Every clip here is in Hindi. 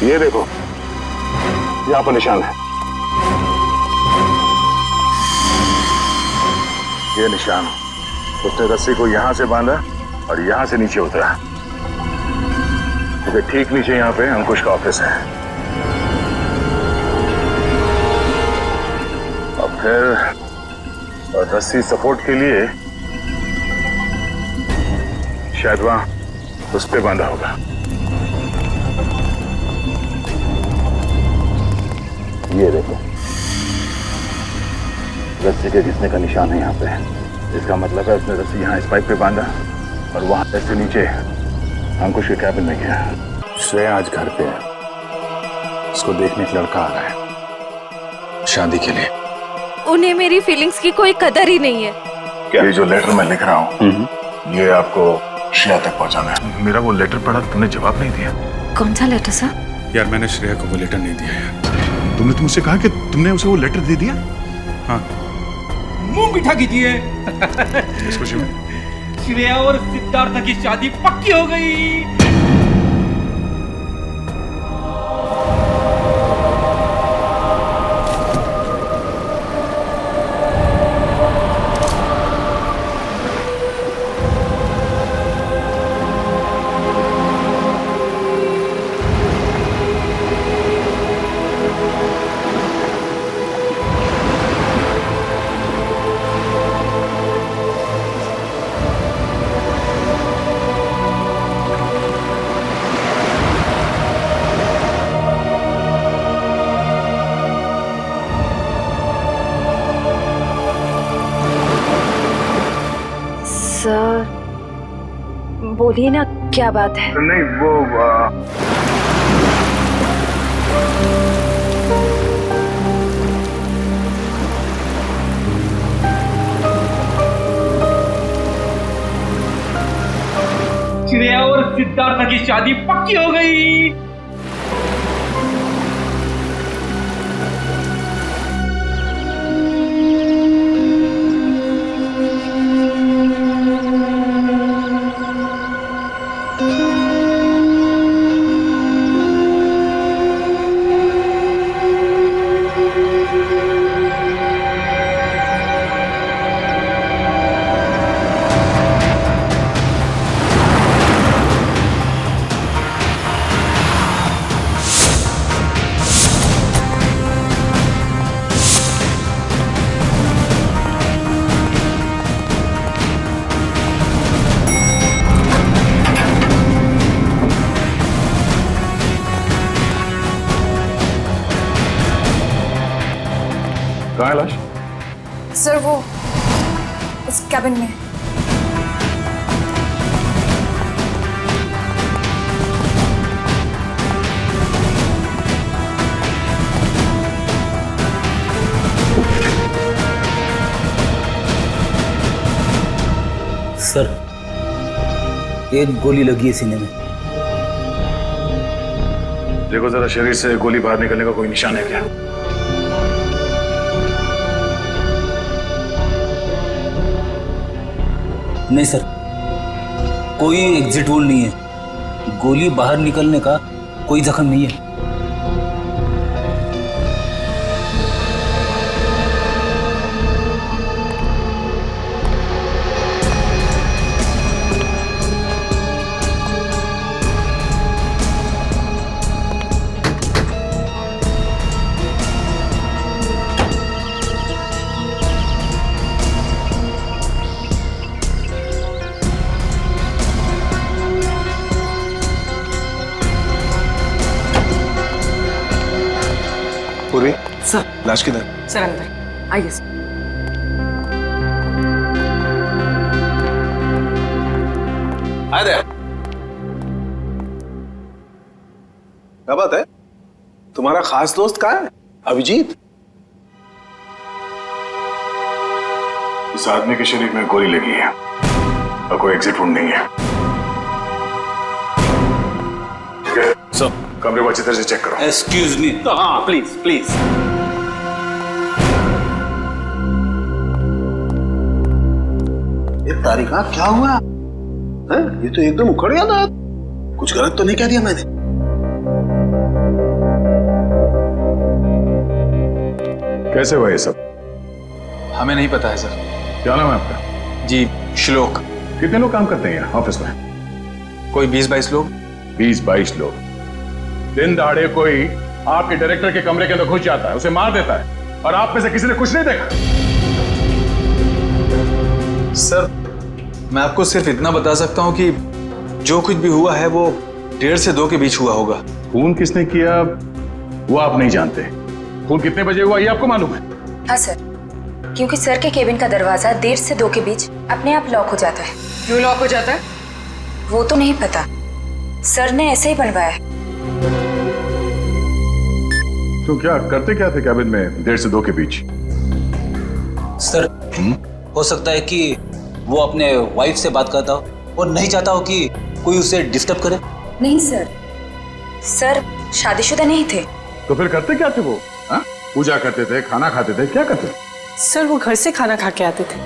ये देखो, यहाँ पर निशान है। ये निशान, उसने रस्सी को यहां से बांधा और यहां से नीचे उतरा। इसके ठीक नीचे यहाँ पे अंकुश का ऑफिस है। और फिर रस्सी सपोर्ट के लिए शायद वहां उस पे बांधा होगा। ये देखो, रस्सी के घिसने का निशान है यहाँ पे। इसका मतलब है उसने रस्सी यहाँ इस पाइप पे बांधा और वहां से नीचे अंकुश के कैबिन में गया। श्रेया आज घर पे है, उसको देखने एक लड़का आ रहा है शादी के लिए। उन्हें मेरी फीलिंग्स की कोई कदर ही नहीं है। क्या? ये जो लेटर मैं लिख रहा हूँ, ये आपको श्रेया तक पहुँचाना है। मेरा वो लेटर पढ़ा, तुमने जवाब नहीं दिया। कौन सा लेटर सर? यार मैंने श्रेया को वो लेटर नहीं दिया यार। तुमने मुझसे कहा कि तुमने उसे वो लेटर दे दिया। हाँ, मुंह मीठा कीजिए। इस खुशी में श्रेया और सिद्धार्थ की शादी पक्की हो गई। सर बोलिए ना, क्या बात है? नहीं वो श्रेया और सिद्धार्थ की शादी पक्की हो गई। कहाँ है लाश? सर वो उस कैबिन में। सर, एक गोली लगी है सीने में। देखो जरा, शरीर से गोली बाहर निकलने का कोई निशान है क्या? नहीं सर, कोई एग्जिट वोल नहीं है। गोली बाहर निकलने का कोई जख्म नहीं है। पूर्वी, सर। लाश किधर? सर अंदर आइए सर। क्या बात है? तुम्हारा खास दोस्त कहाँ है? अभिजीत? इस आदमी के शरीर में गोली लगी है और कोई एग्जिट वुंड नहीं है। सर, कमरे को अच्छी तरह से चेक करो। Excuse me. हाँ प्लीज प्लीज। ये तारिका क्या हुआ है? ये तो एकदम उखड़ गया था। कुछ गलत तो नहीं कह दिया मैंने? कैसे हुआ ये सब? हमें नहीं पता है सर। क्या नाम है आपका? जी श्लोक। कितने लोग काम करते हैं यहाँ ऑफिस में? कोई 20-22 लोग। 20-22 लोग। दिन दहाड़े कोई आपके डायरेक्टर के कमरे के अंदर घुस जाता है, उसे मार देता है, और आप में से किसी ने कुछ नहीं देखा? सर मैं आपको सिर्फ इतना बता सकता हूँ कि जो कुछ भी हुआ है वो 1:30 से 2 के बीच हुआ होगा। खून किसने किया वो आप नहीं जानते। खून कितने बजे हुआ ये आपको मालूम है? हाँ सर, क्योंकि सर के केबिन का दरवाजा 1:30 से 2 के बीच अपने आप लॉक हो जाता है। क्यों लॉक हो जाता है? वो तो नहीं पता, सर ने ऐसे ही बनवाया है। तो क्या करते क्या थे कैबिन में 1:30 से 2 के बीच? सर हो सकता है कि वो अपने वाइफ से बात करता हो और नहीं चाहता हो कि कोई उसे डिस्टर्ब करे। नहीं सर, सर शादीशुदा नहीं थे। तो फिर करते क्या थे वो? हाँ? पूजा करते थे, खाना खाते थे, क्या करते थे? सर वो घर से खाना खा के आते थे।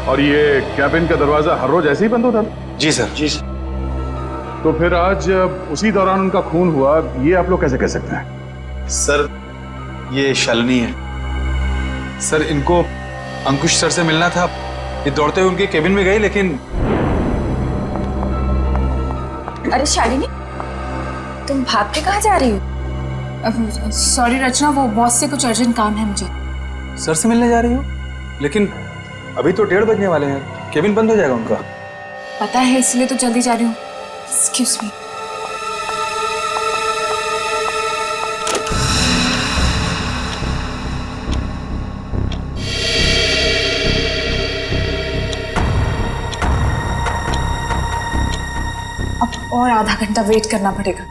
और ये कैबिन का दरवाजा हर रोज ऐसे ही बंद होता था? जी सर। जी सर। तो फिर आज उसी दौरान उनका खून हुआ, ये आप लोग कैसे कह सकते हैं? सर ये शालिनी है। सर इनको अंकुश सर से मिलना था, ये दौड़ते हुए उनके केबिन में गए, लेकिन अरे शालिनी, तुम भाग के कहाँ जा रही हो? सॉरी रचना, वो बॉस से कुछ अर्जेंट काम है मुझे। सर से मिलने जा रही हो? लेकिन अभी तो 1:30 बजने वाले हैं, केबिन बंद हो जाएगा उनका। पता है, इसलिए तो जल्दी जा रही हूँ। Excuse me. अब और आधा घंटा वेट करना पड़ेगा।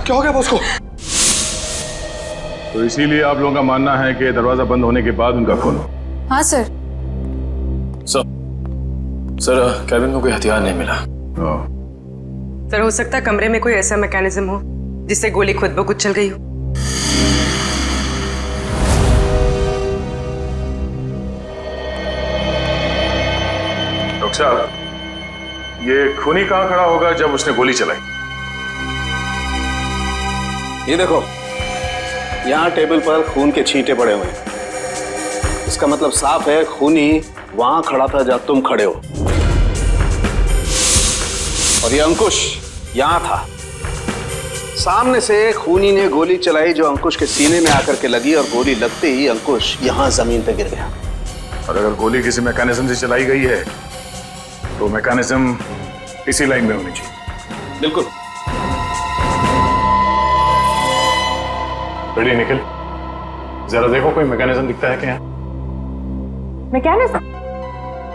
क्या हो गया बॉस को? तो इसीलिए आप लोगों का मानना है कि दरवाजा बंद होने के बाद उनका खून हो? हाँ सर। सर कैबिन में कोई हथियार नहीं मिला। सर हो सकता है कमरे में कोई ऐसा मैकेनिज्म हो जिससे गोली खुद ब खुद चल गई हो। डॉक्टर साहब, ये खूनी कहाँ खड़ा होगा जब उसने गोली चलाई? ये देखो, यहाँ टेबल पर खून के छींटे पड़े हुए हैं। इसका मतलब साफ है खूनी वहां खड़ा था जब तुम खड़े हो। और ये अंकुश यहाँ था। सामने से खूनी ने गोली चलाई जो अंकुश के सीने में आकर के लगी, और गोली लगते ही अंकुश यहाँ जमीन पर गिर गया। और अगर गोली किसी मैकेनिज्म से चलाई गई है तो मैकेनिज्म इसी लाइन में होनी चाहिए। बिल्कुल। रेडी निखिल, जरा देखो कोई मैकेनिज्म दिखता है क्या? मैकेनिज्म?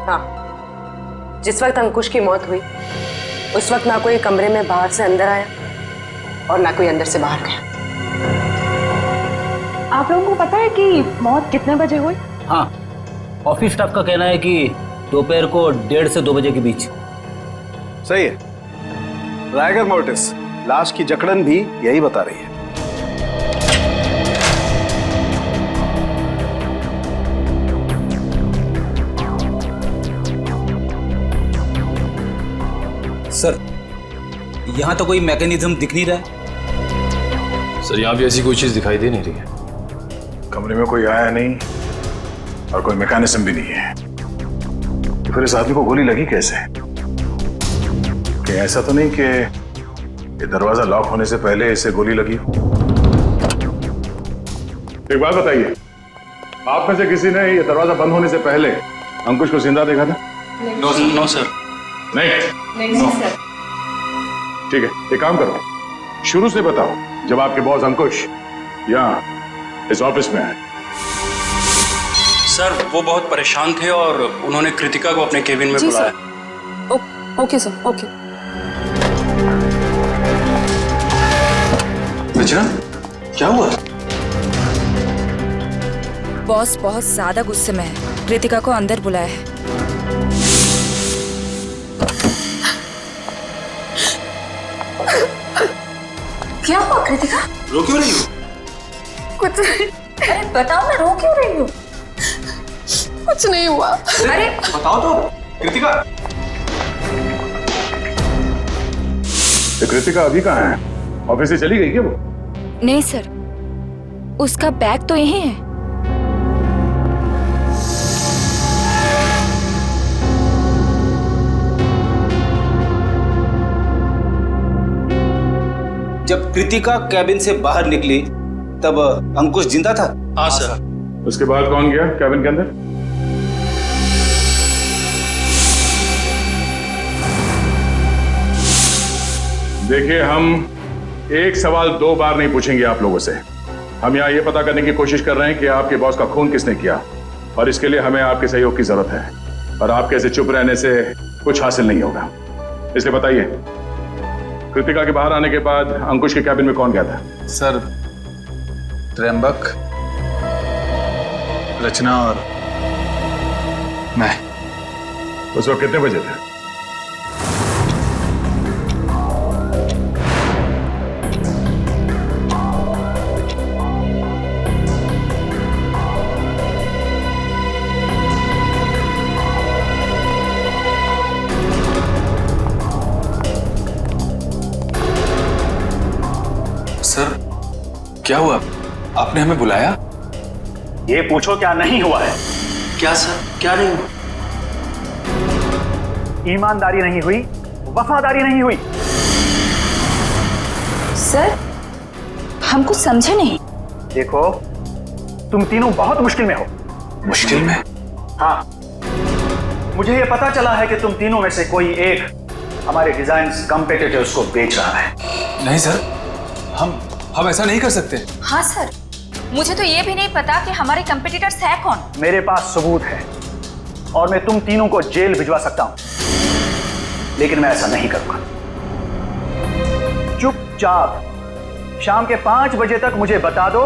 हाँ, जिस वक्त अंकुश की मौत हुई उस वक्त ना कोई कमरे में बाहर से अंदर आया और ना कोई अंदर से बाहर गया। आप लोगों को पता है कि मौत कितने बजे हुई? हाँ, ऑफिस स्टाफ का कहना है कि दोपहर को 1:30 से 2 बजे के बीच। सही है। रायगर मोर्टिस लाश की जकड़न भी यही बता रही है। सर, यहाँ तो कोई मैकेनिज्म दिख नहीं रहा है। सर यहाँ भी ऐसी कोई चीज दिखाई दे नहीं रही है। कमरे में कोई आया नहीं और कोई मैकेनिज्म भी नहीं है, तो फिर इस आदमी को गोली लगी कैसे? कि ऐसा तो नहीं कि ये दरवाजा लॉक होने से पहले इसे गोली लगी हो? एक बात बताइए, आप में से किसी ने ये दरवाजा बंद होने से पहले अंकुश को जिंदा देखा था? No sir. नहीं सर। ठीक है, एक काम करो, शुरू से बताओ जब आपके बॉस अंकुश यहाँ इस ऑफिस में आए। सर वो बहुत परेशान थे और उन्होंने कृतिका को अपने केबिन में जी बुलाया। Sir. Okay sir, okay. Rachna, क्या हुआ? बॉस बहुत ज्यादा गुस्से में है, कृतिका को अंदर बुलाया है। क्या हुआ कृतिका? रो क्यों रही हो? कुछ नहीं, अरे बताओ ना, रो क्यों रही हो? कुछ नहीं हुआ। अरे बताओ तो कृतिका। तो कृतिका अभी कहाँ है? ऑफिस से चली गई क्या वो? नहीं सर, उसका बैग तो यही है। जब कृतिका कैबिन से बाहर निकली तब अंकुश जिंदा था? हाँ सर। उसके बाद कौन गया कैबिन के अंदर? देखिए, हम एक सवाल 2 बार नहीं पूछेंगे आप लोगों से। हम यहाँ ये पता करने की कोशिश कर रहे हैं कि आपके बॉस का खून किसने किया, और इसके लिए हमें आपके सहयोग की जरूरत है। और आपके ऐसे चुप रहने से कुछ हासिल नहीं होगा, इसलिए बताइए, कृतिका के बाहर आने के बाद अंकुश के कैबिन में कौन गया था? सर, त्र्यंबक, रचना और मैं। उस वक्त कितने बजे थे? सर, क्या हुआ? आपने हमें बुलाया? ये पूछो क्या नहीं हुआ है। क्या सर, क्या नहीं हुआ? ईमानदारी नहीं हुई, वफादारी नहीं हुई। सर, हम कुछ समझे नहीं। देखो, तुम तीनों बहुत मुश्किल में हो। मुश्किल में? हाँ, मुझे ये पता चला है कि तुम तीनों में से कोई एक हमारे डिजाइन्स कॉम्पिटिटर्स को बेच रहा है। नहीं सर, हम ऐसा नहीं कर सकते। हाँ सर, मुझे तो ये भी नहीं पता कि हमारे कंपटीटर्स है कौन। मेरे पास सबूत है और मैं तुम तीनों को जेल भिजवा सकता हूं, लेकिन मैं ऐसा नहीं करूंगा। चुपचाप शाम के 5 बजे तक मुझे बता दो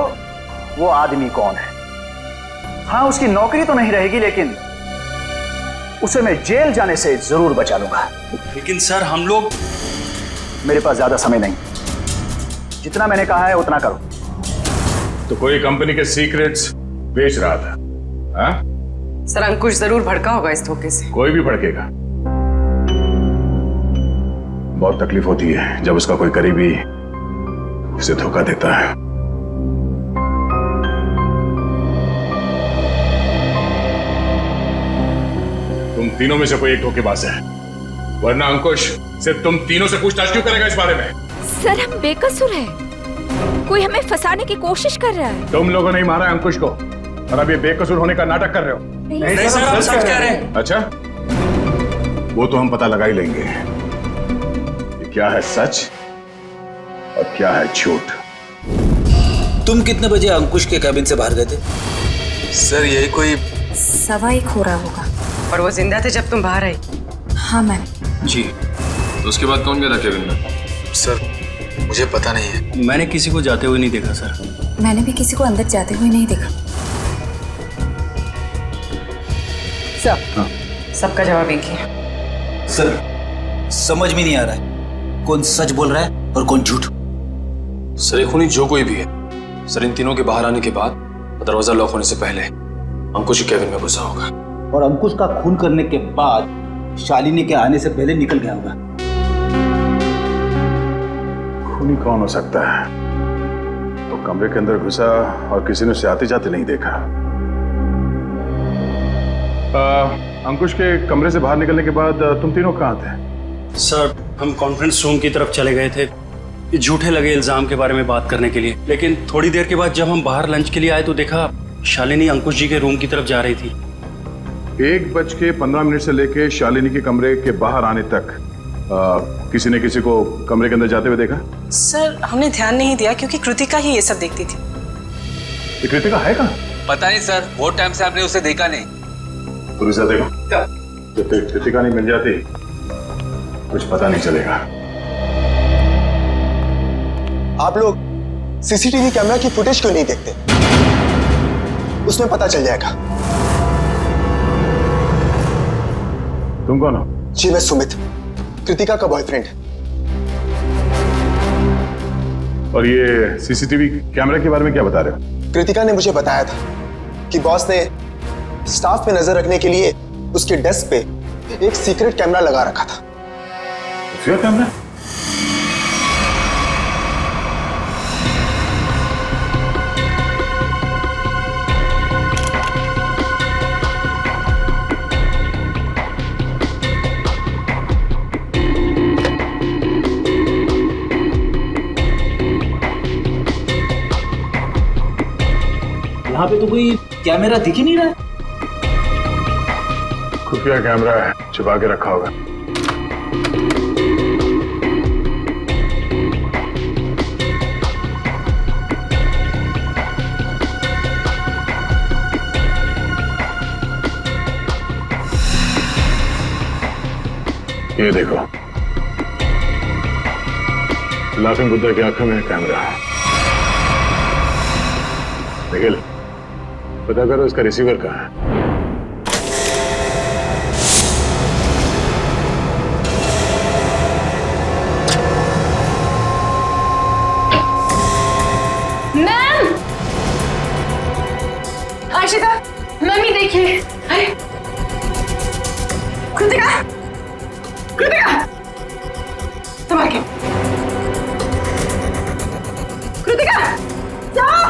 वो आदमी कौन है। हाँ, उसकी नौकरी तो नहीं रहेगी, लेकिन उसे मैं जेल जाने से जरूर बचा लूंगा। लेकिन सर, हम लोग। मेरे पास ज्यादा समय नहीं, जितना मैंने कहा है उतना करो। तो कोई कंपनी के सीक्रेट्स बेच रहा था? हाँ? सर, अंकुश जरूर भड़का होगा इस धोखे से। कोई भी भड़केगा। बहुत तकलीफ होती है जब उसका कोई करीबी उसे धोखा देता है। तुम तीनों में से कोई एक धोखेबाज है, वरना अंकुश सिर्फ तुम तीनों से पूछताछ क्यों करेगा इस बारे में? सर, हम बेकसूर हैं, कोई हमें फंसाने की कोशिश कर रहा है। तुम लोगों ने ही मारा अंकुश को, और अब ये बेकसूर होने का नाटक कर रहे हो। नहीं सर, हम सच कह रहे हैं। अच्छा, वो तो हम पता लगा ही लेंगे कि क्या है सच और क्या है झूठ। तुम कितने बजे अंकुश के कैबिन से बाहर गए थे? सर, यही कोई 1:15 हो रहा होगा। और वो जिंदा थे जब तुम बाहर आई? हाँ मैम। जी। तो उसके बाद कौन गया था केबिन में? सर, मुझे पता नहीं है। मैंने किसी को जाते हुए नहीं देखा सर। मैंने भी किसी को अंदर जाते हुए नहीं देखा। सबका जवाब एक ही है। सर, समझ में नहीं आ रहा है कौन सच बोल रहा है और कौन झूठ। सर, खूनी जो कोई भी है, सर इन तीनों के बाहर आने के बाद दरवाजा लॉक होने से पहले अंकुश केबिन में घुसा होगा। और अंकुश का खून करने के बाद शालिनी के आने से पहले निकल गया होगा। खूनी कौन हो सकता है? तो कमरे के अंदर घुसा और किसी ने उसे आते जाते नहीं देखा। अंकुश के कमरे से बाहर निकलने के बाद तुम तीनों कहाँ थे? सर, हम कॉन्फ्रेंस रूम की तरफ चले गए थे ये झूठे लगे इल्जाम के बारे में बात करने के लिए। लेकिन थोड़ी देर के बाद जब हम बाहर लंच के लिए आए तो देखा शालिनी अंकुश जी के रूम की तरफ जा रही थी। 1:15 से लेके शालिनी के कमरे के बाहर आने तक किसी ने किसी को कमरे के अंदर जाते हुए देखा? सर, हमने ध्यान नहीं दिया क्योंकि कृतिका ही ये सब देखती थी। ये कृतिका है कहाँ? पता नहीं सर, बहुत टाइम से आपने उसे देखा नहीं। पुलिस देखो, जब तक कृतिका नहीं मिल जाती कुछ पता नहीं चलेगा। आप लोग सीसीटीवी कैमरा की फुटेज क्यों नहीं देखते? उसमें पता चल जाएगा। तुम कौन हो? जी, मैं सुमित, कृतिका का बॉयफ्रेंड। और ये सीसीटीवी कैमरा के बारे में क्या बता रहे हो? कृतिका ने मुझे बताया था कि बॉस ने स्टाफ पे नजर रखने के लिए उसके डेस्क पे एक सीक्रेट कैमरा लगा रखा था। क्या कैमरा? यहाँ पे तो कोई कैमरा दिख ही नहीं रहा है। खुफिया कैमरा है, छुपा के रखा होगा। ये देखो, लाफिंग बुद्धा की आंखों में कैमरा। निखिल, पता करो इसका रिसीवर कहाँ है। मैम! आशिका, मम्मी देखिए। अरे कृतिका, कृतिका, संभाल के। कृतिका, जाओ।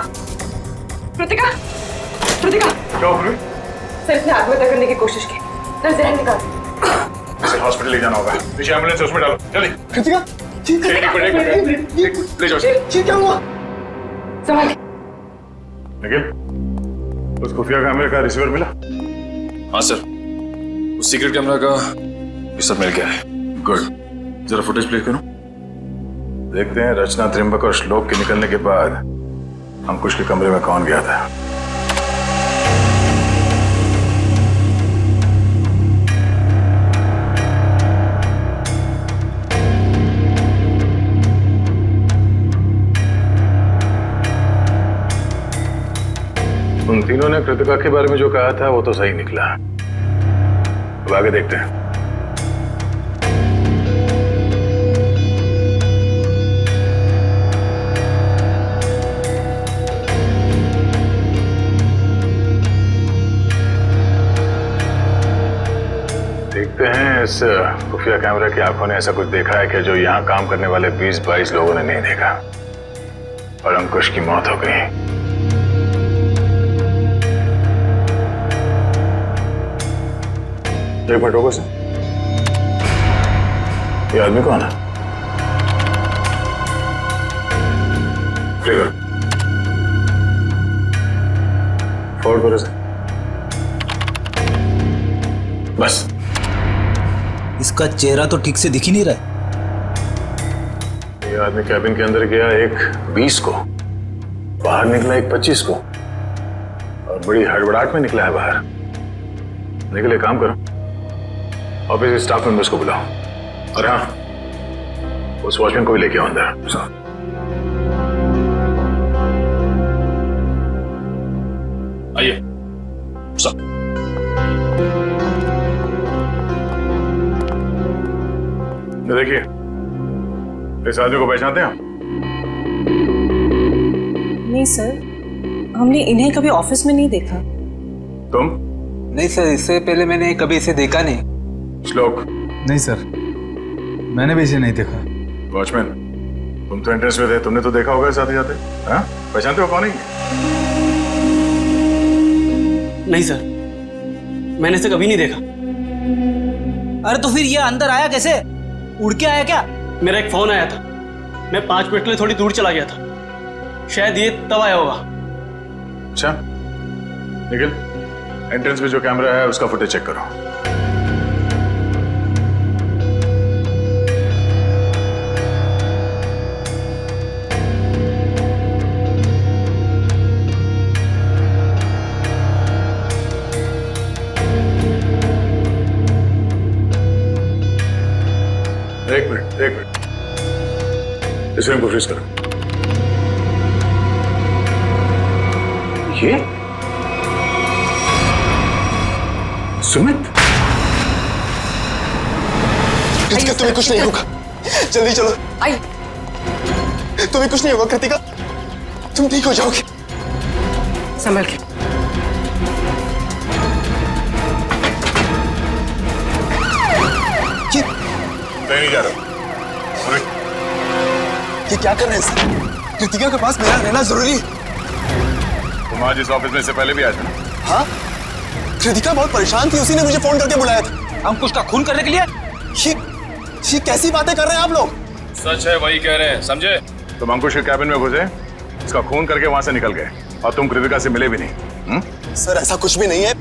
कृतिका, कृतिका। क्या हो गया? सर, इसने आत्महत्या करने की कोशिश की। सर, जहर निकाल। इसे हॉस्पिटल ले जाना होगा। पीछे एम्बुलेंस उसमें डालो, जल्दी। कृतिका, ले जाओ। जी, क्या हुआ? संभाल के। निखिल, उस खुफिया कैमरे का रिसीवर मिला? हाँ सर, उस सीक्रेट कैमरा का ये सब मिल गया है। गुड, जरा फुटेज प्ले करो। देखते हैं रचना, त्रिंबक और श्लोक के निकलने के बाद अंकुश के कमरे में कौन गया था। उन तीनों ने कृतिका के बारे में जो कहा था वो तो सही निकला। अब आगे देखते हैं। देखते हैं इस खुफिया कैमरा की आंखों ने ऐसा कुछ देखा है कि जो यहाँ काम करने वाले 20-22 लोगों ने नहीं देखा और अंकुश की मौत हो गई। एक मिनट रुको सर, ये आदमी कौन है? क्लियर, फॉरवर्ड करो सर। बस, इसका चेहरा तो ठीक से दिख ही नहीं रहा है। ये आदमी कैबिन के अंदर गया एक 20 को, बाहर निकला एक 25 को, और बड़ी हड़बड़ाहट में निकला है बाहर। निकले, काम करो, ऑफिस स्टाफ मेंबर्स को बुलाओ, और हाँ, उस वॉचमैन को भी लेके आओ अंदर। आइए सर। देखिए, इस आदमी को पहचानते हैं आप? नहीं सर, हमने इन्हें कभी ऑफिस में नहीं देखा। तुम? नहीं सर, इससे पहले मैंने कभी इसे देखा नहीं। श्लोक? नहीं सर, मैंने भी इसे नहीं देखा। वॉचमैन? तुम तो एंट्रेंस में थे, तुमने तो देखा होगा साथ ही जाते। हाँ, पहचानते हो कौन है? नहीं सर, मैंने इसे कभी नहीं देखा। अरे तो फिर ये अंदर आया कैसे? उड़ के आया क्या? मेरा एक फोन आया था, मैं 5 मिनट के लिए थोड़ी दूर चला गया था, शायद ये तब आया होगा। अच्छा, निखिल, एंट्रेंस में जो कैमरा है उसका फुटेज चेक करो। एक मिनट, इस फ्रेम को फ्रीज करो। ये सुमित, कृतिका तुम्हें कुछ नहीं होगा, जल्दी चलो। आई, तुम्हें कुछ नहीं होगा कृतिका, तुम ठीक हो जाओगे। संभल के। नहीं जा रहा। ये क्या कर रहे हैं सर? कृतिका के पास मेरा रहना जरूरी है। तुम आज इस ऑफिस में से पहले भी आए थे ना? हाँ, कृतिका बहुत परेशान थी, उसी ने मुझे फोन करके बुलाया था। अंकुश का खून करने के लिए? ये कैसी बातें कर रहे हैं आप लोग? सच है, वही कह रहे हैं, समझे? तुम अंकुश के कैबिन में घुसे, इसका खून करके वहां से निकल गए और तुम कृतिका से मिले भी नहीं। सर ऐसा कुछ भी नहीं है,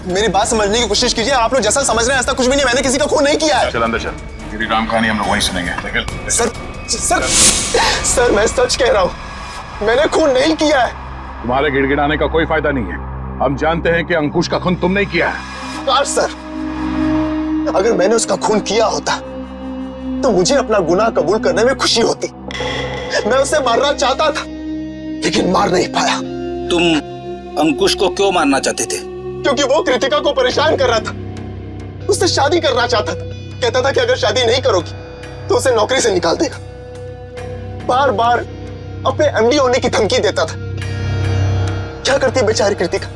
मेरी बात समझने की कोशिश कीजिए। आप लोग जैसा समझ रहे हैं ऐसा कुछ भी नहीं, मैंने किसी का खून नहीं किया है। चल अंदर चल, तेरी काम कहानी हम लोग वहीं सुनेंगे। निकल। सर मैं सच कह रहा हूँ, मैंने खून नहीं किया है। तुम्हारे गिड़गिड़ाने का कोई फायदा नहीं है, हम जानते हैं कि अंकुश का खून तुम नहीं किया है। काश सर, अगर मैंने उसका खून किया होता तो मुझे अपना गुनाह कबूल करने में खुशी होती। मैं उसे मारना चाहता था लेकिन मार नहीं पाया। तुम अंकुश को क्यों मारना चाहते थे? क्योंकि वो कृतिका को परेशान कर रहा था, उससे शादी करना चाहता था। कहता था कि अगर शादी नहीं करोगी तो उसे नौकरी से निकाल देगा। बार बार अपने एमडी होने की धमकी देता था। क्या करती बेचारी कृतिका,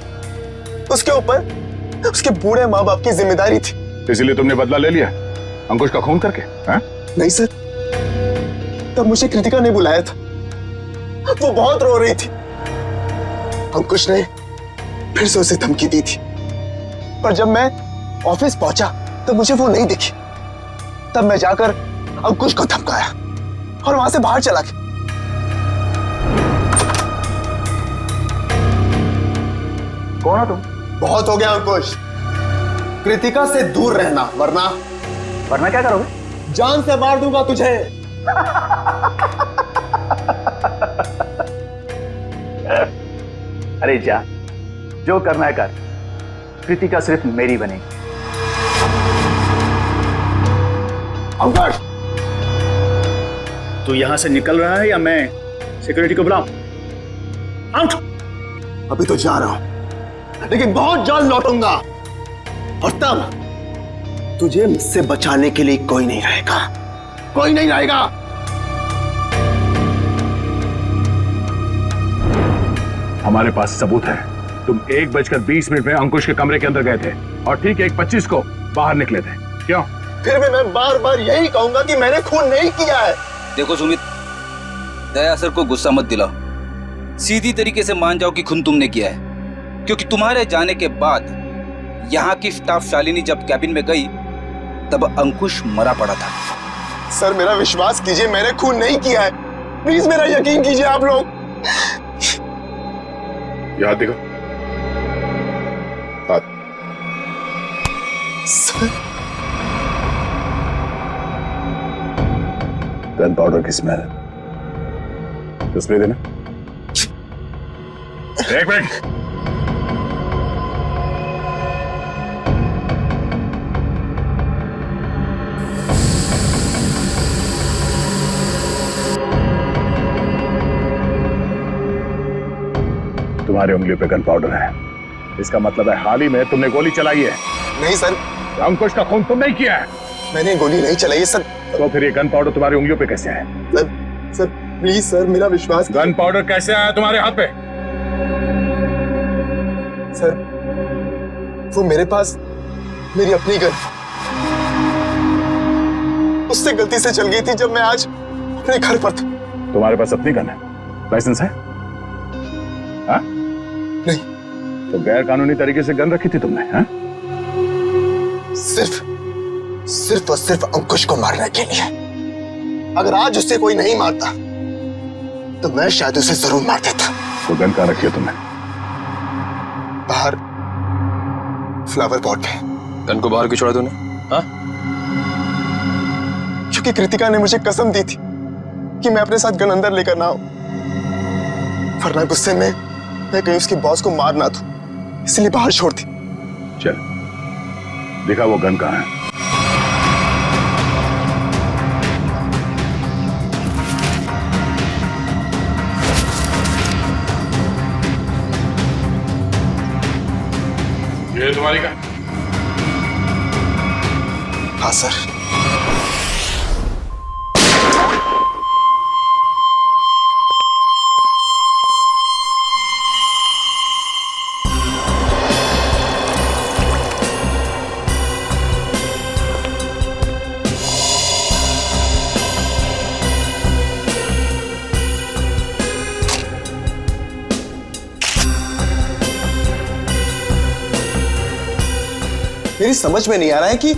उसके ऊपर उसके बूढ़े माँ बाप की जिम्मेदारी थी। इसलिए तुमने बदला ले लिया अंकुश का खून करके? हाँ? नहीं सर, तब मुझे कृतिका ने बुलाया था, वो बहुत रो रही थी। अंकुश ने फिर से उसे धमकी दी थी, पर जब मैं ऑफिस पहुंचा तब मुझे वो नहीं दिखी। तब मैं जाकर अंकुश को धमकाया और वहां से बाहर चला गया। कौन हो तुम? बहुत हो गया अंकुश, कृतिका से दूर रहना, वरना क्या करोगे? जान से मार दूंगा तुझे। अरे जा, जो करना है कर, कृतिका सिर्फ मेरी बनेगी। अंकुश, तू यहां से निकल रहा है या मैं सिक्योरिटी को बुलाऊं? आउट। अभी तो जा रहा हूं, लेकिन बहुत जल्द लौटूंगा और तब तुझे मुझसे बचाने के लिए कोई नहीं रहेगा, कोई नहीं रहेगा। हमारे पास सबूत है, तुम 1:20 में अंकुश के कमरे के अंदर गए थे और ठीक 1:25 को बाहर निकले थे। क्यों? फिर भी मैं बार बार यही कहूंगा कि मैंने खून नहीं किया है। देखो सुमित, दया सर को गुस्सा मत दिलाओ, सीधी तरीके से मान जाओ कि खून तुमने किया है। क्योंकि तुम्हारे जाने के बाद यहाँ की स्टाफ शालिनी जब कैबिन में गई तब अंकुश मरा पड़ा था। सर मेरा विश्वास कीजिए, मैंने खून नहीं किया है, प्लीज मेरा यकीन कीजिए आप लोग। याद दिखो। सर, गन पाउडर की स्मेल, स्प्रे देना। एक मिनट, तुम्हारी उंगलियों पे गन पाउडर है, इसका मतलब है हाल ही में तुमने गोली चलाई है। नहीं सर, अंकुश का खून तुम नहीं किया है। मैंने गोली नहीं चलाई सर। तो फिर ये गन पाउडर तुम्हारी उंगलियों पे कैसे है? सर प्लीज सर, मेरा विश्वास। गन पाउडर कैसे आया तुम्हारे हाथ पे? सर वो मेरे पास मेरी अपनी गन, उससे गलती से चल गई थी जब मैं आज अपने घर पर था। तुम्हारे पास अपनी गन है? लाइसेंस है? हाँ? नहीं। तो गैर कानूनी तरीके से गन रखी थी तुमने? हाँ? सिर्फ और सिर्फ अंकुश को मारने के लिए। अगर आज उसे कोई नहीं मारता तो मैं शायद उसे जरूर मार देता। तो गन कहाँ रखी है तुमने? बाहर फ्लावर पॉट पे। गन को बाहर क्यों छोड़ा तूने? हाँ? क्योंकि कृतिका ने मुझे कसम दी थी कि मैं अपने साथ गन अंदर लेकर ना आऊं, वरना गुस्से में मैं कहीं उसके बॉस को मार ना दूं, इसलिए बाहर छोड़ दी। चल दिखा वो गन कहाँ है। ये तुम्हारी गन? हाँ सर। मेरी समझ में नहीं आ रहा है कि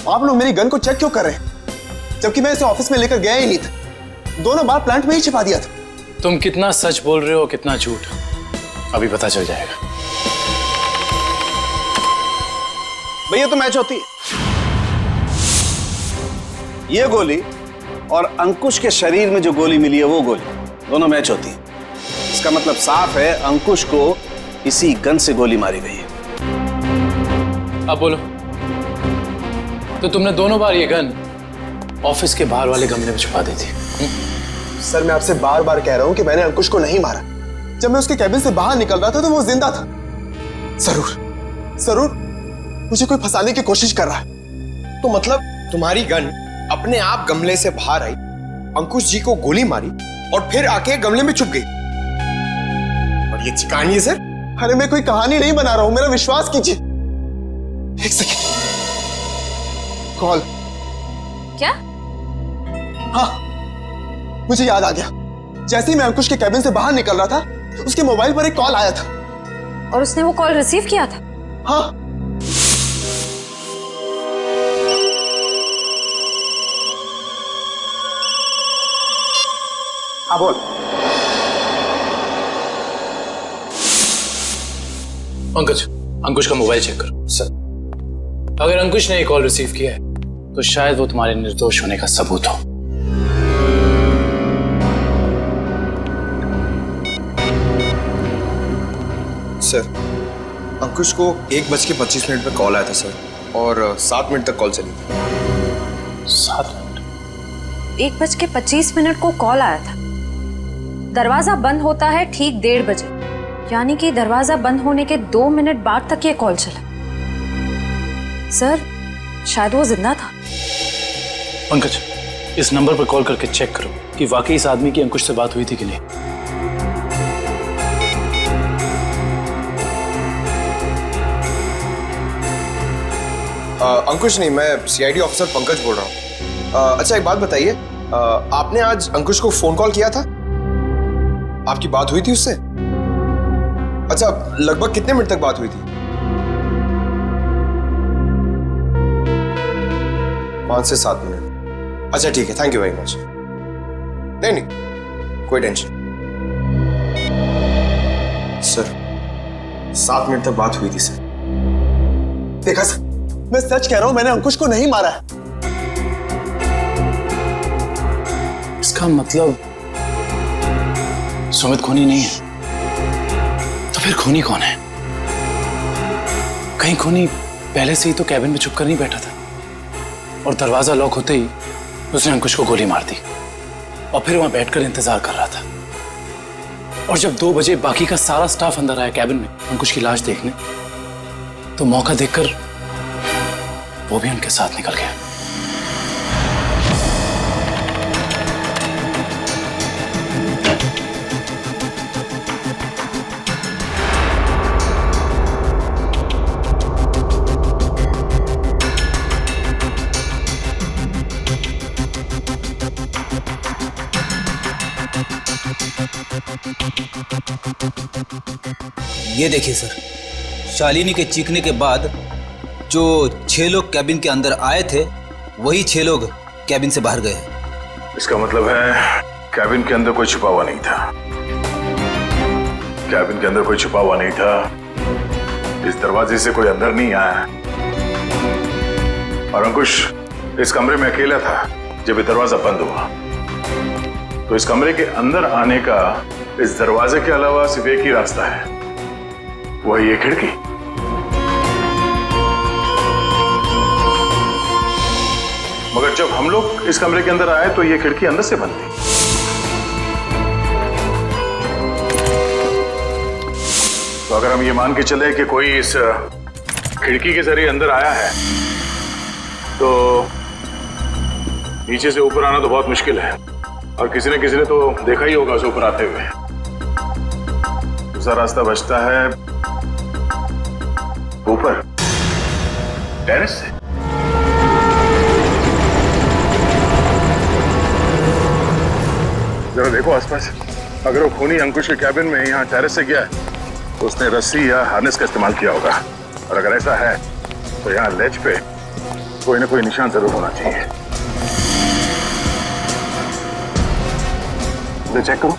आप लोग मेरी गन को चेक क्यों कर रहे हैं, जबकि मैं इसे ऑफिस में लेकर गया ही नहीं था। दोनों बार प्लांट में ही छिपा दिया था। तुम कितना सच बोल रहे हो कितना झूठ अभी पता चल जाएगा। भैया तो मैच होती है। ये गोली और अंकुश के शरीर में जो गोली मिली है वो गोली, दोनों मैच होती है। इसका मतलब साफ है अंकुश को इसी गन से गोली मारी गई है। अब बोलो, तो तुमने दोनों बार ये गन ऑफिस के बाहर वाले गमले में छुपा दी थी? सर मैं आपसे बार बार कह रहा हूं कि मैंने अंकुश को नहीं मारा। जब मैं उसके कैबिन से बाहर निकल रहा था तो वो जिंदा था। जरूर मुझे कोई फंसाने की कोशिश कर रहा है। तो मतलब तुम्हारी गन अपने आप गमले से बाहर आई, अंकुश जी को गोली मारी और फिर आके गमले में छुप गई। और ये कहानी है सर? अरे मैं कोई कहानी नहीं बना रहा हूं, मेरा विश्वास कीजिए। एक सेकंड, कॉल। क्या? हाँ, मुझे याद आ गया। जैसे ही मैं अंकुश के कैबिन से बाहर निकल रहा था, उसके मोबाइल पर एक कॉल आया था। और उसने वो कॉल रिसीव किया था? हाँ। हाँ बोल। पंकज, अंकुश का मोबाइल चेक करो। सर। अगर अंकुश ने ये कॉल रिसीव किया है तो शायद वो तुम्हारे निर्दोष होने का सबूत हो। सर, अंकुश को 1:25 पे कॉल आया था सर, और 7 मिनट तक कॉल चली थी। 7 मिनट? 1:25 को कॉल आया था। दरवाजा बंद होता है ठीक 1:30 बजे, यानी कि दरवाजा बंद होने के 2 मिनट बाद तक ये कॉल चला। सर, शायद वो जिंदा था। पंकज, इस नंबर पर कॉल करके चेक करो कि वाकई इस आदमी की अंकुश से बात हुई थी कि नहीं। अंकुश नहीं, मैं सीआईडी ऑफिसर पंकज बोल रहा हूँ। अच्छा एक बात बताइए, आपने आज अंकुश को फोन कॉल किया था? आपकी बात हुई थी उससे? अच्छा, लगभग कितने मिनट तक बात हुई थी? 5 से 7 मिनट। अच्छा ठीक है, थैंक यू वेरी मच। नहीं कोई टेंशन। सर, 7 मिनट तक बात हुई थी सर। देखा सर, मैं सच कह रहा हूं, मैंने अंकुश को नहीं मारा है। इसका मतलब सुमित खूनी नहीं है, तो फिर खूनी कौन है? कहीं खूनी पहले से ही तो कैबिन में छुप कर नहीं बैठा था और दरवाजा लॉक होते ही उसने अंकुश को गोली मार दी और फिर वहां बैठकर इंतजार कर रहा था। और जब 2 बजे बाकी का सारा स्टाफ अंदर आया कैबिन में अंकुश की लाश देखने, तो मौका देखकर वो भी उनके साथ निकल गया। ये देखिए सर, शालिनी के चीखने के बाद जो 6 लोग कैबिन के अंदर आए थे वही 6 लोग कैबिन से बाहर गए। इसका मतलब है कैबिन के अंदर कोई छुपा हुआ नहीं था। कैबिन के अंदर कोई छुपा हुआ नहीं था। इस दरवाजे से कोई अंदर नहीं आया। और अंकुश इस कमरे में अकेला था जब ये दरवाजा बंद हुआ। तो इस कमरे के अंदर आने का इस दरवाजे के अलावा सिर्फ एक ही रास्ता है, वो है ये खिड़की। मगर जब हम लोग इस कमरे के अंदर आए तो ये खिड़की अंदर से बंद थी। तो अगर हम ये मान के चले कि कोई इस खिड़की के जरिए अंदर आया है तो नीचे से ऊपर आना तो बहुत मुश्किल है, और किसी ने तो देखा ही होगा उसे ऊपर आते हुए। दूसरा रास्ता बचता है ऊपर टेरेस से। जरा देखो आसपास, अगर वो खूनी अंकुश के कैबिन में यहाँ टेरेस से गया है तो उसने रस्सी या हार्नेस का इस्तेमाल किया होगा, और अगर ऐसा है तो यहाँ लेज पे कोई ना कोई निशान जरूर होना चाहिए। इधर चेक करो।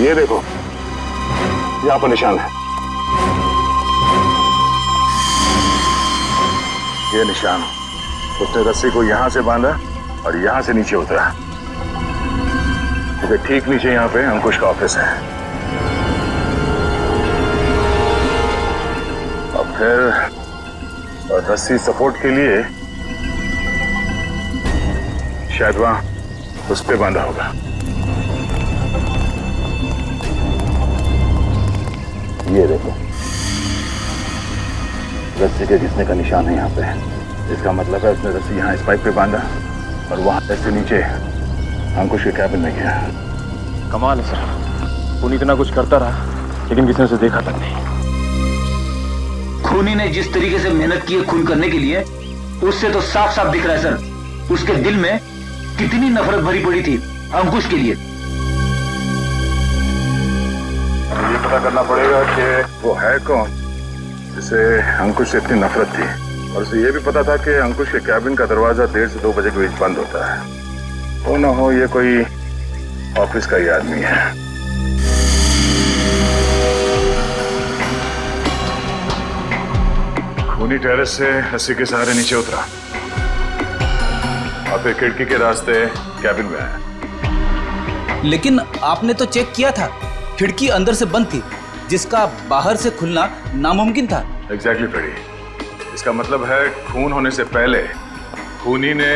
ये देखो, यहां पर निशान है। ये निशान, उसने रस्सी को यहां से बांधा और यहां से नीचे उतरा। तो ठीक नीचे यहां पे अंकुश का ऑफिस है। और फिर रस्सी सपोर्ट के लिए शायद वहां उस पे बांधा होगा। ये देखो, रस्सी के घिसने का निशान है यहाँ पे। इसका मतलब है उसने रस्सी यहाँ इस पाइप पे बांधा और वहां से नीचे अंकुश के कैबिन में गया। कमाल है सर, खूनी इतना कुछ करता रहा लेकिन किसी ने उसे देखा तक नहीं। खूनी ने जिस तरीके से मेहनत की है खून करने के लिए, उससे तो साफ साफ दिख रहा है सर उसके दिल में कितनी नफरत भरी पड़ी थी अंकुश के लिए। ये पता करना पड़ेगा कि वो है कौन जिसे अंकुश से इतनी नफरत थी, और उसे ये भी पता था कि अंकुश के कैबिन का दरवाजा 1:30 से 2 बजे के बीच बंद होता है। वो ना हो ये कोई ऑफिस का ही आदमी है। खूनी टेरेस से रस्सी के सहारे नीचे उतरा और फिर खिड़की के रास्ते कैबिन में आया। लेकिन आपने तो चेक किया था, खिड़की अंदर से बंद थी, जिसका बाहर से खुलना नामुमकिन था। Exactly Freddy. इसका मतलब है खून होने से पहले खूनी ने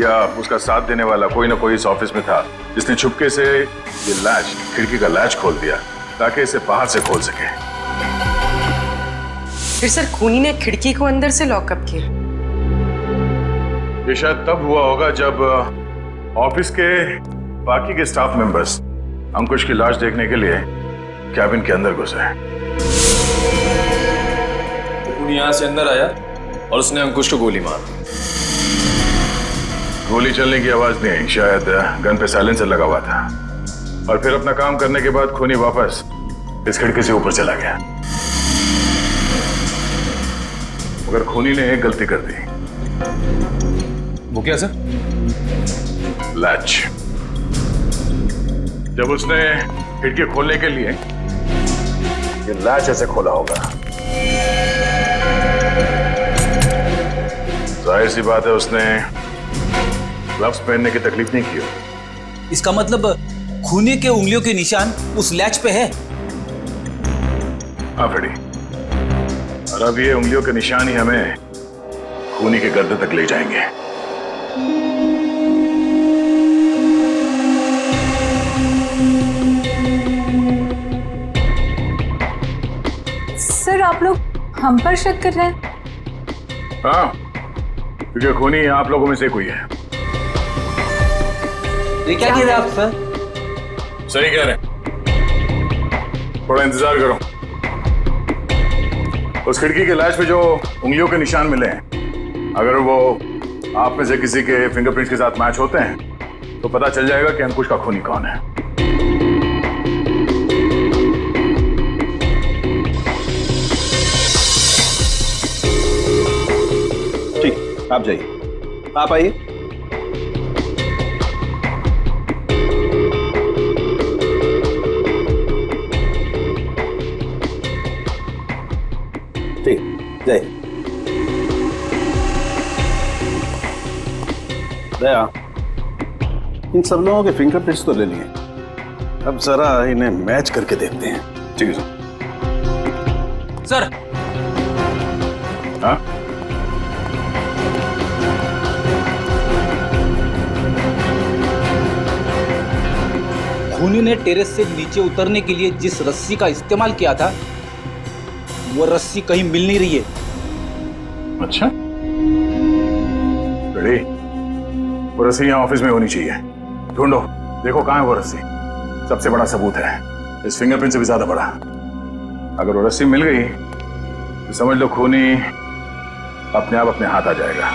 या उसका साथ देने वाला कोई ना कोई इस ऑफिस में था जिसने छुपके से ये लैच, खिड़की का लैच खोल दिया ताकि इसे बाहर से खोल सके। फिर सर खूनी ने खिड़की को अंदर से लॉकअप किया। ये शायद तब हुआ होगा जब ऑफिस के बाकी के स्टाफ मेंबर्स अंकुश की लाश देखने के लिए कैबिन के अंदर घुसे। खूनी यहाँ से अंदर आया और उसने अंकुश को गोली मार दी। गोली चलने की आवाज नहीं आई, शायद गन पे साइलेंसर लगा हुआ था। और फिर अपना काम करने के बाद खूनी वापस इस खिड़की से ऊपर चला गया। मगर खूनी ने एक गलती कर दी। वो क्या सर? लैच। जब उसने खिड़की खोलने के लिए ये लैच ऐसे खोला होगा, जाहिर सी बात है उसने ग्लव्स पहनने की तकलीफ नहीं की होगी। इसका मतलब खूनी के उंगलियों के निशान उस लैच पे है। हाँ फ्रेडी, और अब ये उंगलियों के निशान ही हमें खूनी के गर्दन तक ले जाएंगे। आप लोग हम पर शक कर रहे हैं? हाँ, क्योंकि खूनी आप लोगों में से कोई है। ये क्या कह रहे हैं आप सर? सही कह रहे हैं, थोड़ा इंतजार करो। उस खिड़की के लैच पे जो उंगलियों के निशान मिले हैं, अगर वो आप में से किसी के फिंगरप्रिंट्स के साथ मैच होते हैं तो पता चल जाएगा कि अंकुश का खूनी कौन है। ठीक, आप जाइए, आप आइए। ठीक, जाइए। दया, इन सब लोगों के फिंगरप्रिंट्स तो ले लिए, अब जरा इन्हें मैच करके देखते हैं। ठीक है सर। हाँ? खूनी ने टेरेस से नीचे उतरने के लिए जिस रस्सी का इस्तेमाल किया था, वो रस्सी कहीं मिल नहीं रही है। अच्छा, रेडी? वो रस्सी यहाँ ऑफिस में होनी चाहिए। ढूंढो, देखो कहाँ है वो रस्सी। सबसे बड़ा सबूत है, इस फिंगरप्रिंट से भी ज्यादा बड़ा। अगर वो रस्सी मिल गई तो समझ लो खूनी अपने आप अपने हाथ आ जाएगा।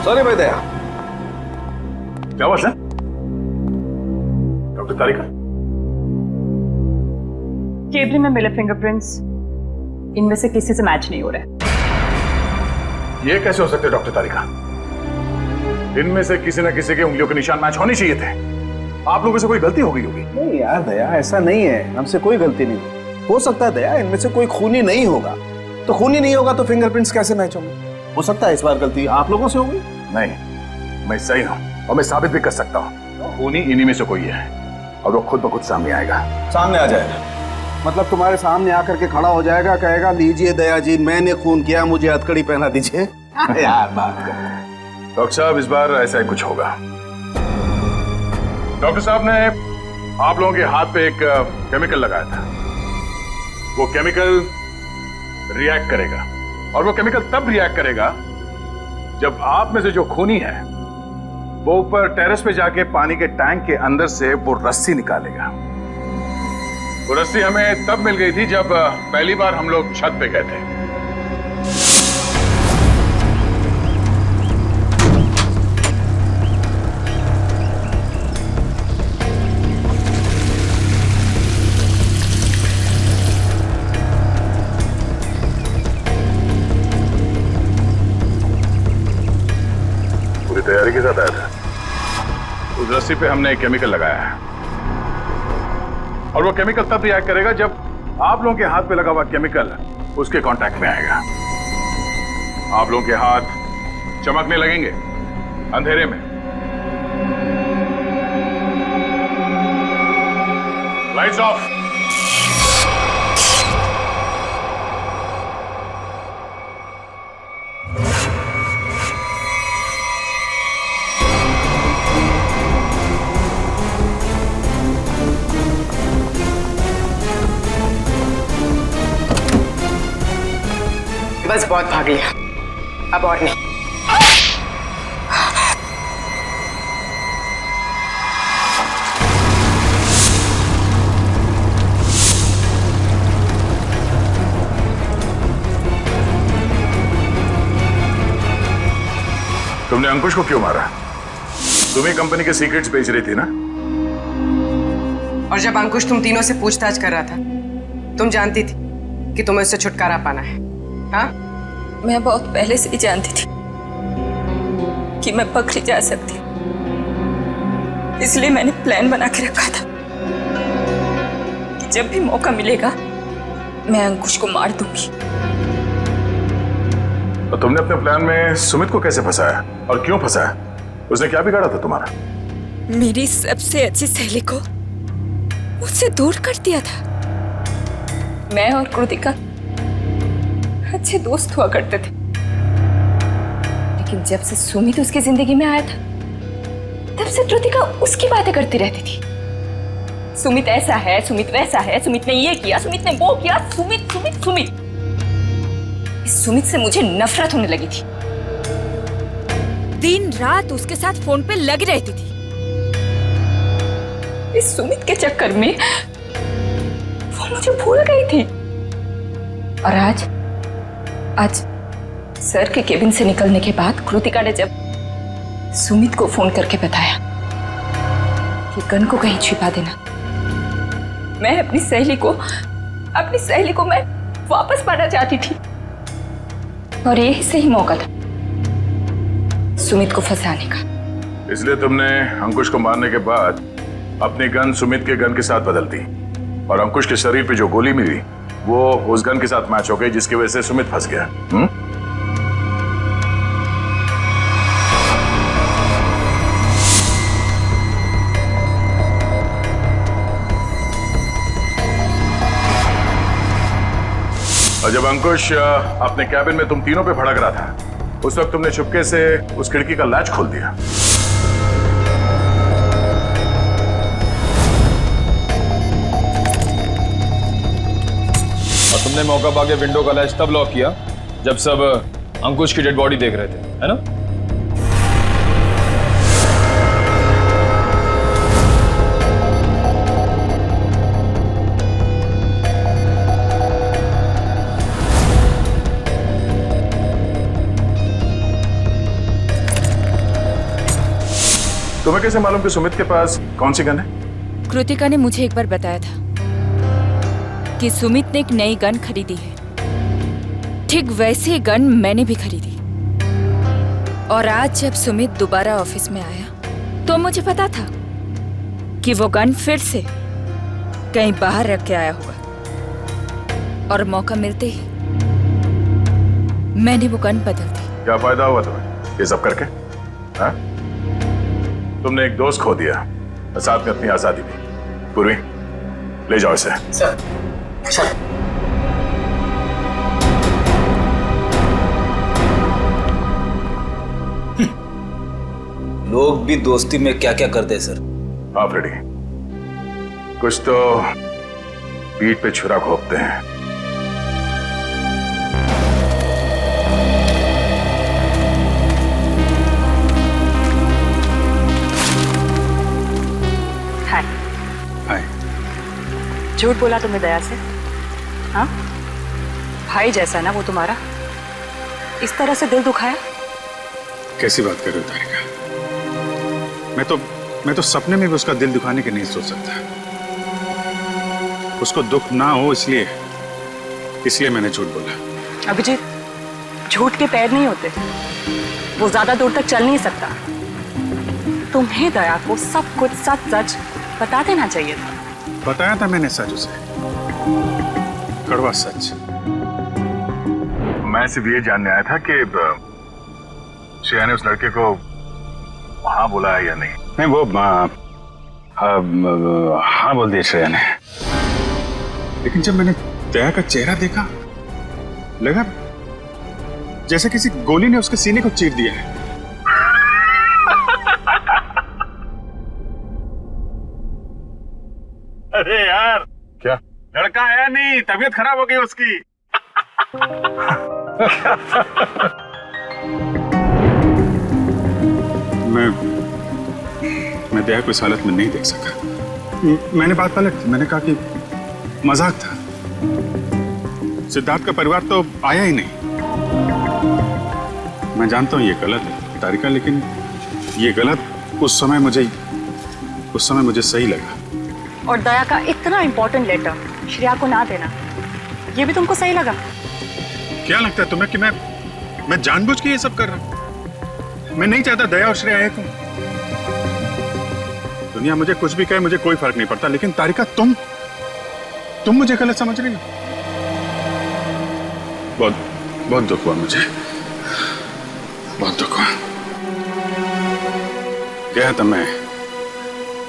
सॉरी भाई दया। क्या हुआ सर? डॉक्टर तारिका, केबिन में मिले फिंगरप्रिंट्स इनमें से किसी से मैच नहीं हो रहे। ये कैसे हो सकते डॉक्टर तारिका? इनमें से किसी न किसी के उंगलियों के निशान मैच होने चाहिए थे। आप लोगों से कोई गलती हो गई होगी। नहीं यार दया, ऐसा नहीं है, हमसे कोई गलती नहीं। हो सकता है दया इनमें से कोई खूनी नहीं होगा, तो खूनी नहीं होगा तो फिंगरप्रिंट्स कैसे मैच होंगे? हो सकता है इस बार गलती आप लोगों से होगी। नहीं, मैं सही हूं और मैं साबित भी कर सकता हूं। खूनी इन्हीं में से कोई है और वो खुद ब खुद सामने आएगा। सामने आ जाएगा मतलब तुम्हारे सामने आकर के खड़ा हो जाएगा, कहेगा लीजिए दया जी मैंने खून किया, मुझे हथकड़ी पहना दीजिए। यार बात कर। डॉक्टर साहब इस बार ऐसा ही कुछ होगा। डॉक्टर साहब ने आप लोगों के हाथ पे एक केमिकल लगाया था। वो केमिकल रिएक्ट करेगा और वो केमिकल तब रिएक्ट करेगा जब आप में से जो खूनी है वो ऊपर टेरेस पे जाके पानी के टैंक के अंदर से वो रस्सी निकालेगा। वो रस्सी हमें तब मिल गई थी जब पहली बार हम लोग छत पे गए थे। पूरी तैयारी के साथ आया था। उस रस्सी पे हमने एक केमिकल लगाया है और वो केमिकल तब रिएक्ट करेगा जब आप लोगों के हाथ पे लगा हुआ केमिकल उसके कांटेक्ट में आएगा। आप लोगों के हाथ चमकने लगेंगे अंधेरे में लाइट्स ऑफ। बस बहुत भाग लिया, अब और नहीं। तुमने अंकुश को क्यों मारा? तुम ही कंपनी के सीक्रेट्स बेच रही थी ना? और जब अंकुश तुम तीनों से पूछताछ कर रहा था, तुम जानती थी कि तुम्हें उससे छुटकारा पाना है। हाँ? मैं बहुत पहले से ही जानती थी कि मैं पकड़ी जा सकती, इसलिए मैंने प्लान बना के रखा था कि जब भी मौका मिलेगा मैं अंकुश को मार दूंगी। और तुमने अपने प्लान में सुमित को कैसे फंसाया और क्यों फंसाया? उसने क्या बिगाड़ा था तुम्हारा? मेरी सबसे अच्छी सहेली को मुझसे दूर कर दिया था। मैं और कृतिका अच्छे दोस्त हुआ करते थे, लेकिन जब से सुमित उसकी जिंदगी में आया था तब से कृतिका उसकी बातें करती रहती थी। सुमित ऐसा है, सुमित वैसा है, सुमित ने ये किया, सुमित ने वो किया, सुमित सुमित सुमित। इस सुमित से मुझे नफरत होने लगी थी। दिन रात उसके साथ फोन पे लगी रहती थी। इस सुमित के चक्कर में वो मुझे भूल गई थी। और आज सर के केबिन से निकलने के बाद कृतिका ने जब सुमित को फोन करके बताया कि गन को कहीं छिपा देना, मैं अपनी सहेली को मैं वापस पाना चाहती थी। और यही सही मौका था सुमित को फंसाने का। इसलिए तुमने अंकुश को मारने के बाद अपनी गन सुमित के गन के साथ बदल दी, और अंकुश के शरीर पे जो गोली मिली वो उस गन के साथ मैच हो गई, जिसकी वजह से सुमित फंस गया। और जब अंकुश अपने कैबिन में तुम तीनों पे भड़क रहा था, उस वक्त तुमने चुपके से उस खिड़की का लैच खोल दिया। और तुमने मौका पाके विंडो का लैच तब लॉक किया जब सब अंकुश की डेड बॉडी देख रहे थे, है ना? तुम्हें कैसे मालूम कि सुमित के पास कौन सी गन है? कृतिका ने मुझे एक बार बताया था कि सुमित ने एक नई गन खरीदी है। ठीक वैसी गन मैंने भी खरीदी। और आज जब सुमित दोबारा ऑफिस में आया तो मुझे पता था कि वो गन फिर से कहीं बाहर रख के आया होगा। और मौका मिलते ही मैंने वो गन बदल दी। क्या फायदा हुआ तुम्हें ये सब करके? हाँ? तुमने एक दोस्त खो दिया और साथ में अपनी आजादी भी। पूर्वी, ले जाओ इसे। सर। लोग भी दोस्ती में क्या क्या करते हैं सर। हाँ फ्रेडी, कुछ तो पीठ पे छुरा घोंपते हैं। झूठ बोला तुम्हें दया से? हाँ, भाई जैसा ना वो तुम्हारा, इस तरह से दिल दुखाया? कैसी बात कर रहे हो तारिका? मैं तो सपने में भी उसका दिल दुखाने की नहीं सोच सकता। उसको दुख ना हो इसलिए मैंने झूठ बोला। अभिजीत, झूठ के पैर नहीं होते, वो ज्यादा दूर तक चल नहीं सकता। तुम्हें दया को सब कुछ सच सच बता देना चाहिए था। बताया था मैंने सच उसे, कड़वा सच। मैं सिर्फ ये जानने आया था कि श्रेया ने उस लड़के को वहां बुलाया या नहीं। नहीं वो हाँ बोल दिया श्रेया ने। लेकिन जब मैंने दया का चेहरा देखा लगा जैसे किसी गोली ने उसके सीने को चीर दिया है। अरे यार क्या लड़का आया नहीं, तबीयत खराब हो गई उसकी। मैं दया को इस हालत में नहीं देख सका। मैंने बात पलट दी, मैंने कहा कि मजाक था। सिद्धार्थ का परिवार तो आया ही नहीं। मैं जानता हूं ये गलत है तारिका, लेकिन ये गलत उस समय मुझे सही लगा। और दया का इतना इंपॉर्टेंट लेटर श्रेया को ना देना, ये भी तुमको सही लगा? क्या लगता है तुम्हें कि मैं जानबूझ के ये सब कर रहा हूं? मैं नहीं चाहता दया और श्रेया आए तुम। दुनिया मुझे कुछ भी कहे, मुझे कोई फर्क नहीं पड़ता, लेकिन तारिका तुम मुझे गलत समझ रही हो। बहुत दुख हुआ मुझे, बहुत दुख हुआ। गया था मैं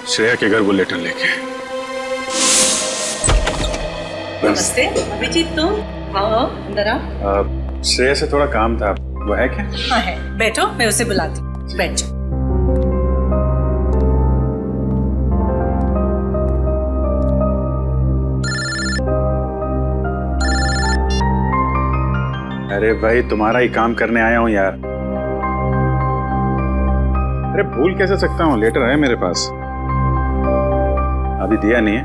श्रेया के घर वो लेटर लेके। नमस्ते अभिजीत, तुम आओ अंदर आओ। श्रेया से थोड़ा काम था, वो है क्या? हाँ है, बैठो, मैं उसे बुलाती हूँ, बैठ जाओ। अरे भाई तुम्हारा ही काम करने आया हूं यार। अरे भूल कैसे सकता हूं, लेटर है मेरे पास, अभी दिया नहीं है।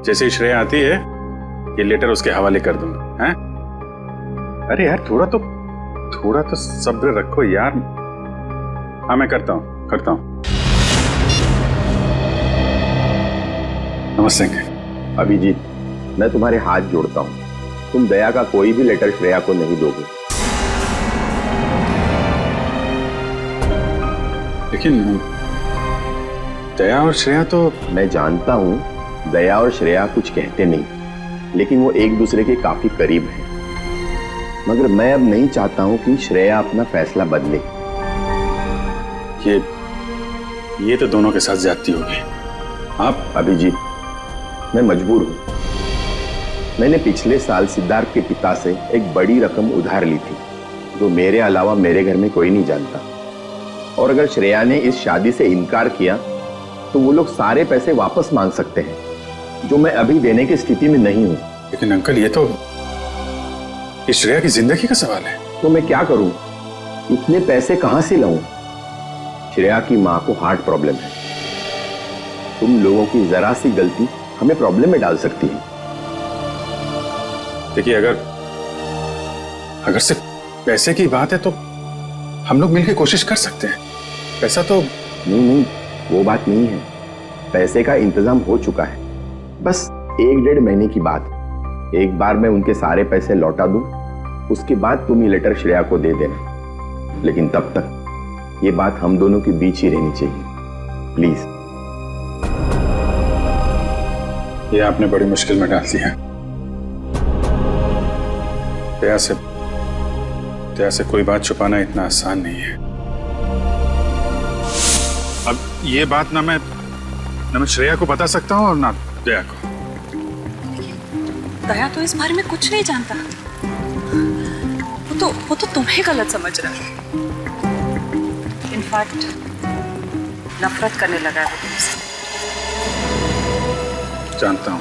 जैसे ही श्रेया आती है ये लेटर उसके हवाले कर दूंगा। हैं? अरे यार थोड़ा तो सब्र रखो यार। हाँ मैं करता हूं। नमस्ते। अभिजीत, मैं तुम्हारे हाथ जोड़ता हूं, तुम दया का कोई भी लेटर श्रेया को नहीं दोगे। लेकिन दया और श्रेया तो... मैं जानता हूं दया और श्रेया कुछ कहते नहीं, लेकिन वो एक दूसरे के काफी करीब हैं। मगर मैं अब नहीं चाहता हूं कि श्रेया अपना फैसला बदले। ये तो दोनों के साथ ज्यादती होगी। आप... अभिजीत, मैं मजबूर हूं। मैंने पिछले साल सिद्धार्थ के पिता से एक बड़ी रकम उधार ली थी, जो मेरे अलावा मेरे घर में कोई नहीं जानता। और अगर श्रेया ने इस शादी से इनकार किया तो वो लोग सारे पैसे वापस मांग सकते हैं, जो मैं अभी देने की स्थिति में नहीं हूं। लेकिन अंकल ये तो श्रेया की जिंदगी का सवाल है। तो मैं क्या करूं? इतने पैसे कहां से लाऊं? श्रेया की मां को हार्ट प्रॉब्लम है। तुम लोगों की जरा सी गलती हमें प्रॉब्लम में डाल सकती है। देखिए अगर सिर्फ पैसे की बात है तो हम लोग मिलकर कोशिश कर सकते हैं। पैसा तो... नहीं, वो बात नहीं है। पैसे का इंतजाम हो चुका है, बस 1-1.5 महीने की बात। एक बार मैं उनके सारे पैसे लौटा दूं, उसके बाद तुम ये लेटर श्रेया को दे देना। लेकिन तब तक ये बात हम दोनों के बीच ही रहनी चाहिए, प्लीज। ये आपने बड़ी मुश्किल में डाल दिया। दया से कोई बात छुपाना इतना आसान नहीं है। अब ये बात ना मैं श्रेया को बता सकता हूँ और ना दया को। दया तो इस बारे में कुछ नहीं जानता। वो तो तुम्हें गलत समझ रहा है। इनफैक्ट नफरत करने लगा है वो तुमसे। जानता हूँ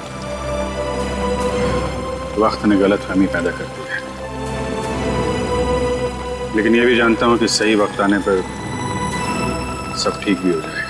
वक्त ने गलतफहमी पैदा कर दी है, लेकिन ये भी जानता हूँ कि सही वक्त आने पर सब ठीक भी हो जाए।